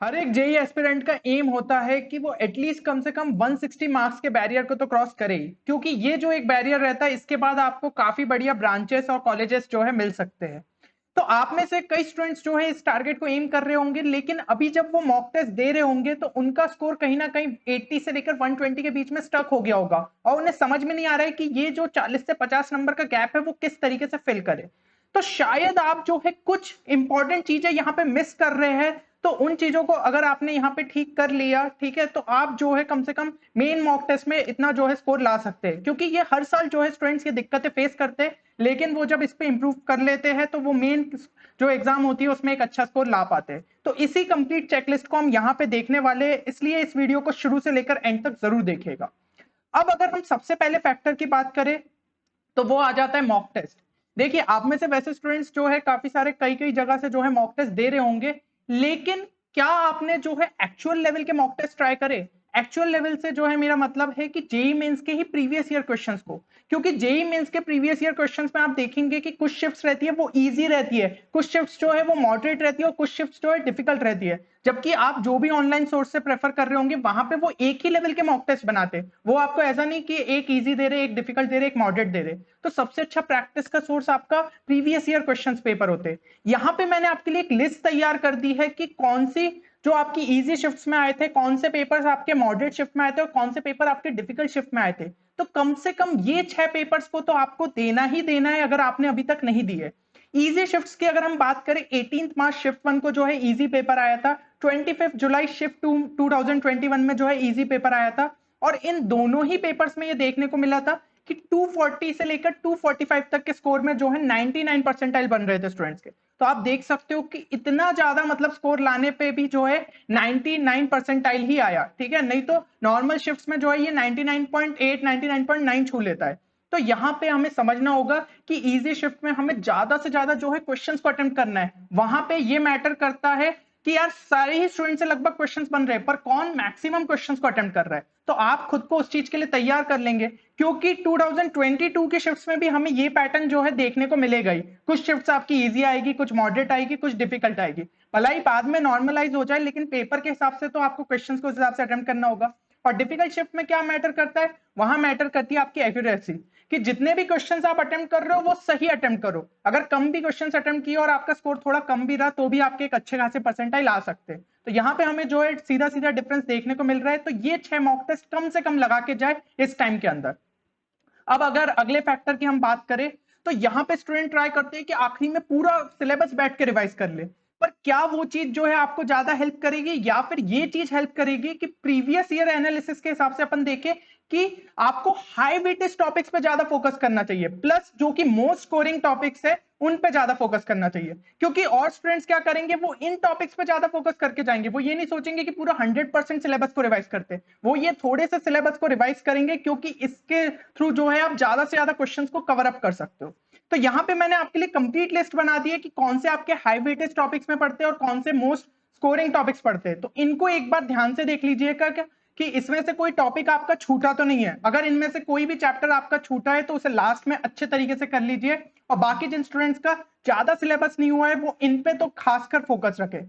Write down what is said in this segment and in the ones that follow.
हर एक JEE aspirant का M होता है कि वो एटलीस्ट कम से कम 160 मार्क्स के बैरियर को तो क्रॉस करे ही, क्योंकि ये जो एक बैरियर रहता है इसके बाद आपको काफी बढ़िया ब्रांचेस और कॉलेजेस जो है मिल सकते हैं। तो आप में से कई स्टूडेंट्स जो है इस टारगेट को एम कर रहे होंगे, लेकिन अभी जब वो मॉक टेस्ट दे रहे होंगे तो उनका स्कोर कहीं ना कहीं 80 से लेकर 120 के बीच में स्टक हो गया होगा और उन्हें समझ में नहीं आ रहा है कि ये जो 40 से 50 नंबर का गैप है वो किस तरीके से फिल करे। तो शायद आप जो है कुछ इंपॉर्टेंट चीजें यहाँ पे मिस कर रहे हैं। तो उन चीजों को अगर आपने यहाँ पे ठीक कर लिया, ठीक है, तो आप जो है कम से कम मेन मॉक टेस्ट में इतना जो है स्कोर ला सकते हैं, क्योंकि ये हर साल जो है स्टूडेंट्स ये दिक्कतें फेस करते हैं, लेकिन वो जब इस पे इंप्रूव कर लेते हैं तो वो मेन जो एग्जाम होती है उसमें एक अच्छा स्कोर ला पाते हैं। तो इसी कंप्लीट चेकलिस्ट को हम यहाँ पे देखने वाले हैं, इसलिए इस वीडियो को शुरू से लेकर एंड तक जरूर देखिएगा। अब अगर हम सबसे पहले फैक्टर की बात करें तो वो आ जाता है मॉक टेस्ट। देखिए, आप में से वैसे स्टूडेंट्स जो है काफी सारे कई कई जगह से जो है मॉक टेस्ट दे रहे होंगे, लेकिन क्या आपने जो है एक्चुअल लेवल के मॉक टेस्ट ट्राई करे? एक्चुअल लेवल से जो है मेरा मतलब है कि जेई मेंस के ही प्रीवियस ईयर क्वेश्चंस को, क्योंकि जेई मेंस के प्रीवियस ईयर क्वेश्चंस में आप देखेंगे कि कुछ शिफ्ट्स रहती है वो इजी रहती है, कुछ शिफ्ट्स जो है वो मॉडरेट रहती है और कुछ शिफ्ट्स जो है डिफिकल्ट रहती है। जबकि आप जो भी ऑनलाइन सोर्स से प्रेफर कर रहे होंगे वहां पे वो एक ही लेवल के मॉक टेस्ट बनाते हैं, वो आपको ऐसा नहीं कि एक इजी दे रहे, एक डिफिकल्ट दे रहे, एक मॉडरेट दे रहे। तो सबसे अच्छा प्रैक्टिस का सोर्स आपका प्रीवियस ईयर क्वेश्चंस पेपर होते हैं। यहाँ पे मैंने आपके लिए एक लिस्ट तैयार कर दी है कि कौन सी जो आपकी इजी शिफ्ट्स में आए थे, कौन से पेपर्स आपके मॉडरेट शिफ्ट में आए थे और कौन से पेपर आपके डिफिकल्ट शिफ्ट में आए थे। तो कम से कम ये 6 पेपर्स को तो आपको देना ही देना है अगर आपने अभी तक नहीं दिए। इजी शिफ्ट्स की अगर हम बात करें, 18 मार्च शिफ्ट 1 को जो है इजी पेपर आया था, 25 जुलाई शिफ्ट 2 2021 में जो है इजी पेपर आया था। और इन दोनों ही पेपर्स में ये देखने को मिला था कि 240 से लेकर 245 तक के स्कोर में जो है 99 परसेंटाइल बन रहे थे स्टूडेंट्स के। तो आप देख सकते हो कि इतना ज्यादा मतलब स्कोर लाने पे भी जो है 99 परसेंटाइल ही आया, ठीक है, नहीं तो नॉर्मल शिफ्ट्स में जो है ये 99.8 99.9 छू लेता है। तो यहाँ पे हमें समझना होगा कि इजी शिफ्ट में हमें ज्यादा से ज्यादा जो है क्वेश्चंस को अटेम्प्ट करना है। वहां पे ये मैटर करता है कि यार सारे ही स्टूडेंट से लगभग क्वेश्चंस बन रहे हैं, पर कौन मैक्सिमम क्वेश्चंस को अटेम्प्ट कर रहा है। तो आप खुद को उस चीज के लिए तैयार कर लेंगे, क्योंकि 2022 की शिफ्ट्स में भी हमें ये पैटर्न जो है देखने को मिलेगा ही। कुछ शिफ्ट्स आपकी इजी आएगी, कुछ मॉडरेट आएगी, कुछ डिफिकल्ट आएगी। भला ही बाद में नॉर्मलाइज हो जाए, लेकिन पेपर के हिसाब से तो आपको क्वेश्चंस को उस हिसाब से अटेम्प्ट करना होगा। और डिफिकल्ट शिफ्ट में क्या मैटर करता है? वहां मैटर करती है आपकी एक्यूरेसी, कि जितने भी क्वेश्चंस आप अटेम्प्ट कर रहे हो वो सही अटेम्प्ट करो। अगर कम भी क्वेश्चंस अटेम्प्ट किए और आपका स्कोर थोड़ा कम भी रहा तो भी आपके एक अच्छे खासे परसेंटाइल आ सकते हैं। तो यहाँ पे हमें जो है सीधा सीधा डिफरेंस देखने को मिल रहा है। तो ये 6 मॉक टेस्ट कम से कम लगा के जाए इस टाइम के अंदर। अब अगर अगले फैक्टर की हम बात करें, तो यहां पे स्टूडेंट ट्राई करते हैं कि आखिरी में पूरा सिलेबस बैठ के रिवाइज कर ले। पर क्या वो चीज जो है आपको ज्यादा हेल्प करेगी, या फिर ये चीज हेल्प करेगी कि प्रीवियस ईयर एनालिसिस के हिसाब से अपन देखें कि आपको हाई वेटेज टॉपिक्स पे ज्यादा फोकस करना चाहिए, प्लस जो कि मोस्ट स्कोरिंग टॉपिक्स है उन पे ज्यादा फोकस करना चाहिए। क्योंकि और स्टूडेंट्स क्या करेंगे, वो इन टॉपिक्स पे ज्यादा फोकस करके जाएंगे, वो ये नहीं सोचेंगे कि पूरा 100% सिलेबस को रिवाइज करते, वो ये थोड़े से सिलेबस को रिवाइज करेंगे, क्योंकि इसके थ्रू जो है आप ज्यादा से ज्यादा क्वेश्चंस को कवर अप कर सकते हो। तो यहाँ पे मैंने आपके लिए कंप्लीट लिस्ट बना दी है कि कौन से आपके हाई वेटेज टॉपिक्स में पढ़ते हैं और कौन से मोस्ट स्कोरिंग टॉपिक्स पढ़ते हैं। तो इनको एक बार ध्यान से देख लीजिएगा कि इसमें से कोई टॉपिक आपका छूटा तो नहीं है। अगर इनमें से कोई भी चैप्टर आपका छूटा है तो उसे लास्ट में अच्छे तरीके से कर लीजिए, और बाकी जिन स्टूडेंट्स का ज्यादा सिलेबस नहीं हुआ है वो इन पे तो खासकर फोकस रखे।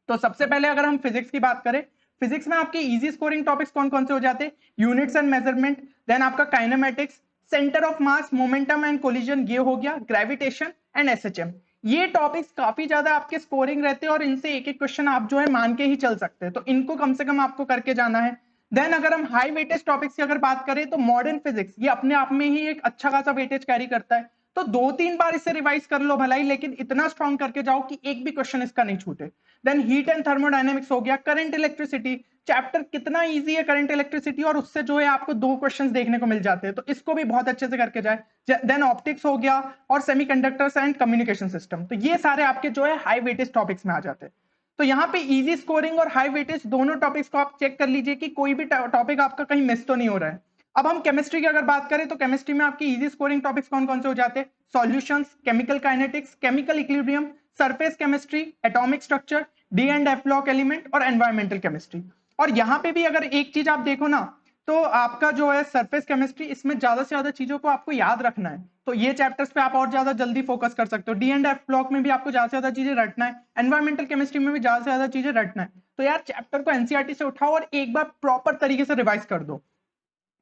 तो सबसे पहले अगर हम फिजिक्स की बात करें, फिजिक्स में आपके इजी स्कोरिंग टॉपिक्स कौन कौन से हो जाते हैं? यूनिट्स एंड मेजरमेंट, देन आपका kinematics, centre of mass, momentum and collision ये हो गया, ग्रेविटेशन एंड एसएचएम। ये टॉपिक्स काफी ज्यादा आपके स्कोरिंग रहते हैं और इनसे एक एक क्वेश्चन आप जो है मान के ही चल सकते हैं, तो इनको कम से कम आपको करके जाना है। देन अगर हम हाई वेटेज टॉपिक्स की अगर बात करें तो मॉडर्न फिजिक्स ये अपने आप में ही एक अच्छा खासा वेटेज कैरी करता है, तो 2-3 बार इसे रिवाइज कर लो भलाई, लेकिन इतना स्ट्रॉन्ग करके जाओ कि एक भी क्वेश्चन इसका नहीं छूटे। देन हीट एंड थर्मोडायनेमिक्स हो गया, करंट इलेक्ट्रिसिटी, चैप्टर कितना इजी है करंट इलेक्ट्रिसिटी, और उससे जो है आपको 2 क्वेश्चंस देखने को मिल जाते हैं, तो इसको भी बहुत अच्छे से करके जाए। देन ऑप्टिक्स हो गया और सेमीकंडक्टर्स एंड कम्युनिकेशन सिस्टम, तो ये सारे आपके जो है हाई वेटेज टॉपिक्स में आ जाते हैं। तो यहाँ पे इजी स्कोरिंग और हाई वेटेज दोनों टॉपिक्स को आप चेक कर लीजिए कि कोई भी टॉपिक आपका कहीं मिस तो नहीं हो रहा है। अब हम केमिस्ट्री की अगर बात करें तो केमिस्ट्री में आपकी इजी स्कोरिंग टॉपिक्स कौन कौन से हो जाते हैं? Solutions, chemical kinetics, chemical equilibrium, surface chemistry, atomic structure, D and F block element और एनवायरमेंटल केमिस्ट्री। और यहाँ पे भी अगर एक चीज आप देखो ना, तो आपका जो है सरफेस केमिस्ट्री, इसमें ज्यादा से ज्यादा चीजों को आपको याद रखना है, तो ये चैप्टर्स पे आप और ज्यादा जल्दी फोकस कर सकते हो। डी एंड एफ ब्लॉक में भी आपको ज्यादा से ज्यादा चीजें रटना है, एनवायरमेंटल केमिस्ट्री में भी ज्यादा से ज्यादा चीजें रटना है। तो यार चैप्टर को एनसीईआरटी से उठाओ और एक बार प्रॉपर तरीके से रिवाइज कर दो।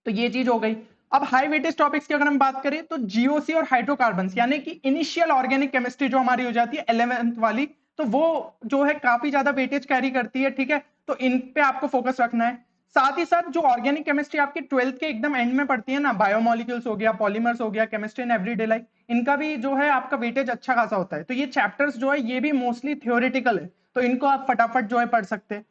तो ये चीज हो गई। अब हाई वेटेज टॉपिक्स की अगर हम बात करें तो जीओसी और हाइड्रोकार्बन्स यानी कि इनिशियल ऑर्गेनिक केमिस्ट्री जो हमारी हो जाती है 11th वाली, तो वो जो है काफी ज्यादा वेटेज कैरी करती है, ठीक है। तो इन पे आपको फोकस रखना है। साथ ही साथ जो ऑर्गेनिक केमिस्ट्री आपकी 12th के एकदम एंड में पड़ती है ना, बायोमोलिक्यूल्स हो गया, पॉलीमर्स हो गया, केमिस्ट्री इन एवरीडे लाइफ, इनका भी जो है आपका वेटेज अच्छा खासा होता है। तो ये चैप्टर्स जो है ये भी मोस्टली थ्योरेटिकल है, तो इनको आप फटाफट जो है पढ़ सकते हैं,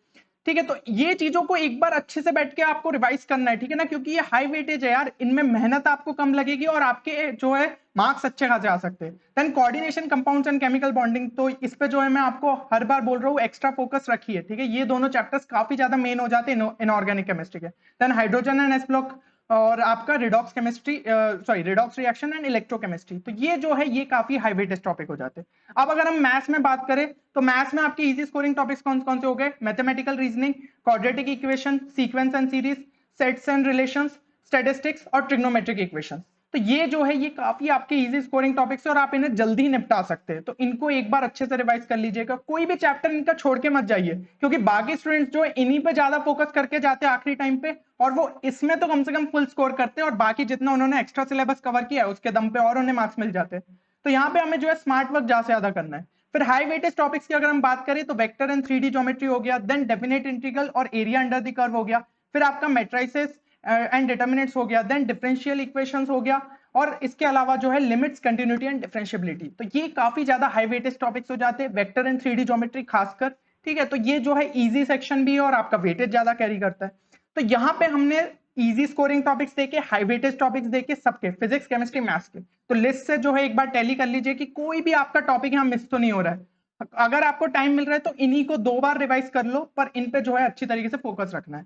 ठीक है। तो ये चीजों को एक बार अच्छे से बैठ के आपको रिवाइज करना है, ठीक है ना, क्योंकि ये हाई वेटेज है यार, इनमें मेहनत आपको कम लगेगी और आपके जो है मार्क्स अच्छे खासे आ सकते हैं। Then coordination, compounds and chemical bonding, तो इस पे जो है मैं आपको हर बार बोल रहा हूँ एक्स्ट्रा फोकस रखिए, ठीक है। ये दोनों चैप्टर्स काफी ज्यादा मेन हो जाते हैं इनऑर्गेनिक केमिस्ट्री के। Then hydrogen and S block और आपका redox chemistry, sorry redox reaction and electrochemistry, तो ये जो है ये काफी हाई वेटेज टॉपिक हो जाते हैं। अब अगर हम मैथ्स में बात करें तो मैथ्स में आपके इजी स्कोरिंग टॉपिक्स कौन कौन से हो गए? Mathematical reasoning, quadratic equation, sequence and series, sets and relations, statistics और ट्रिग्नोमेट्रिक इक्वेशन। तो ये जो है ये काफी आपके इजी स्कोरिंग टॉपिक्स है और आप इन्हें जल्दी निपटा सकते हैं। तो इनको एक बार अच्छे से रिवाइज कर लीजिएगा, कोई भी चैप्टर इनका छोड़ के मत जाइए, क्योंकि बाकी स्टूडेंट्स जो है इन्हीं पे ज्यादा फोकस करके जाते हैं आखिरी टाइम पे, और वो इसमें तो कम से कम फुल स्कोर करते हैं और बाकी जितना उन्होंने एक्स्ट्रा सिलेबस कवर किया है उसके दम पे और उन्हें मार्क्स मिल जाते हैं। तो यहाँ पे हमें जो है स्मार्ट वर्क ज्यादा से ज्यादा करना है। फिर हाई वेटेज टॉपिक्स की अगर हम बात करें तो वेक्टर एंड 3D ज्योमेट्री हो गया, देन डेफिनेट इंटीग्रल और एरिया अंडर द कर्व हो गया, फिर आपका मैट्रिसेस एंड डिटर्मिनेंट्स हो गया, देन डिफरेंशियल इक्वेशंस हो गया, और इसके अलावा जो है लिमिट्स, कंटिन्यूटी एंड डिफरेंशिएबिलिटी। तो ये काफी ज्यादा हाई वेटेज टॉपिक्स हो जाते हैं, वेक्टर एंड 3D ज्योमेट्री खासकर, ठीक है। तो ये जो है इजी सेक्शन भी है और आपका वेटेज ज्यादा कैरी करता है। तो यहाँ पे हमने इजी स्कोरिंग टॉपिक्स देखे, हाई वेटेज टॉपिक्स देखे सबके, फिजिक्स, केमिस्ट्री, मैथ्स के। तो लिस्ट से जो है एक बार टैली कर लीजिए कि कोई भी आपका टॉपिक यहाँ मिस तो नहीं हो रहा है। अगर आपको टाइम मिल रहा है तो इन्हीं को 2 बार रिवाइज कर लो, पर इन पे जो है अच्छी तरीके से फोकस रखना है।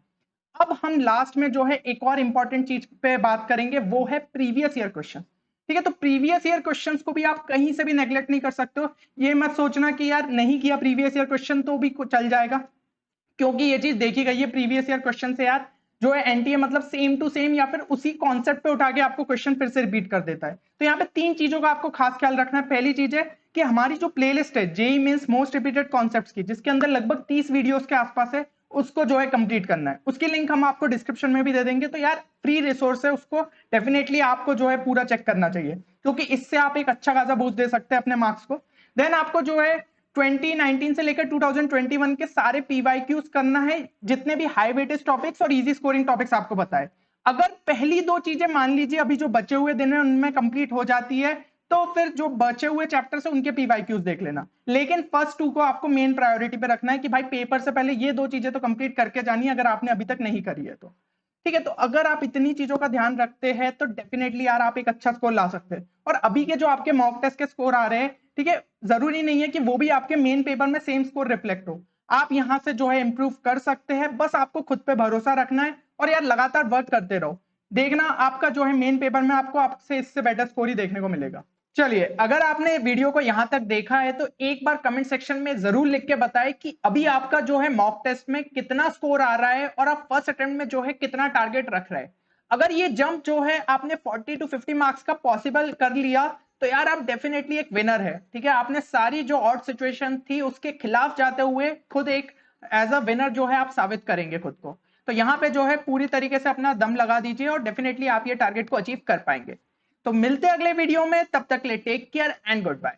अब हम लास्ट में जो है एक और इंपॉर्टेंट चीज पे बात करेंगे, वो है प्रीवियस ईयर क्वेश्चन, ठीक है। तो प्रीवियस ईयर क्वेश्चंस को भी आप कहीं से भी नेग्लेक्ट नहीं कर सकते हो। ये मत सोचना कि यार नहीं किया प्रीवियस ईयर क्वेश्चन तो भी चल जाएगा, क्योंकि ये चीज देखी गई है प्रीवियस ईयर क्वेश्चन से यार, जो है एनटीए मतलब सेम टू सेम या फिर उसी कॉन्सेप्ट पे उठा के आपको क्वेश्चन फिर से रिपीट कर देता है। तो यहाँ पे 3 चीजों का आपको खास ख्याल रखना है। पहली चीज है कि हमारी जो प्लेलिस्ट है JEE means most repeated concepts की, जिसके अंदर लगभग 30 वीडियोस के आसपास है, उसको जो है कंप्लीट करना है। उसकी लिंक हम आपको डिस्क्रिप्शन में भी दे देंगे। तो यार फ्री रिसोर्स है, उसको डेफिनेटली आपको जो है पूरा चेक करना चाहिए, क्योंकि इससे आप एक अच्छा खासा बूस्ट दे सकते हैं अपने मार्क्स को। देन आपको जो है 2019 से लेकर 2021 के सारे पीवाईक्यूज करना है, जितने भी हाई वेटेज टॉपिक्स और इजी स्कोरिंग टॉपिक्स आपको बताए। अगर पहली 2 चीजें मान लीजिए अभी जो बचे हुए दिन है उनमें कंप्लीट हो जाती है, तो फिर जो बचे हुए चैप्टर्स है उनके पीवाईक्यूज देख लेना। लेकिन फर्स्ट 2 को आपको मेन प्रायोरिटी पे रखना है कि भाई पेपर से पहले ये 2 चीजें तो कंप्लीट करके जानी है, अगर आपने अभी तक नहीं करी है तो, ठीक है। तो अगर आप इतनी चीजों का ध्यान रखते हैं तो डेफिनेटली यार आप एक अच्छा स्कोर ला सकते हैं। और अभी के जो आपके मॉक टेस्ट के स्कोर आ रहे हैं, ठीक है, जरूरी नहीं है कि वो भी आपके मेन पेपर में सेम स्कोर रिफ्लेक्ट हो। आप यहां से जो है इंप्रूव कर सकते हैं, बस आपको खुद पे भरोसा रखना है और यार लगातार वर्क करते रहो। देखना आपका जो है मेन पेपर में आपको आपसे इससे बेटर स्कोर ही देखने को मिलेगा। चलिए, अगर आपने वीडियो को यहां तक देखा है तो एक बार कमेंट सेक्शन में जरूर लिख के बताएं कि अभी आपका जो है मॉक टेस्ट में कितना स्कोर आ रहा है और आप फर्स्ट अटेम्प्ट में जो है कितना टारगेट रख रहे हैं। अगर ये जंप जो है आपने 40 to 50 मार्क्स का पॉसिबल कर लिया तो यार आप डेफिनेटली एक विनर है, ठीक है। आपने सारी जो ऑड सिचुएशन थी उसके खिलाफ जाते हुए खुद एक एज अ विनर जो है आप साबित करेंगे खुद को। तो यहाँ पे जो है पूरी तरीके से अपना दम लगा दीजिए और डेफिनेटली आप ये टारगेट को अचीव कर पाएंगे। तो मिलते हैं अगले वीडियो में, तब तक ले take care and good bye.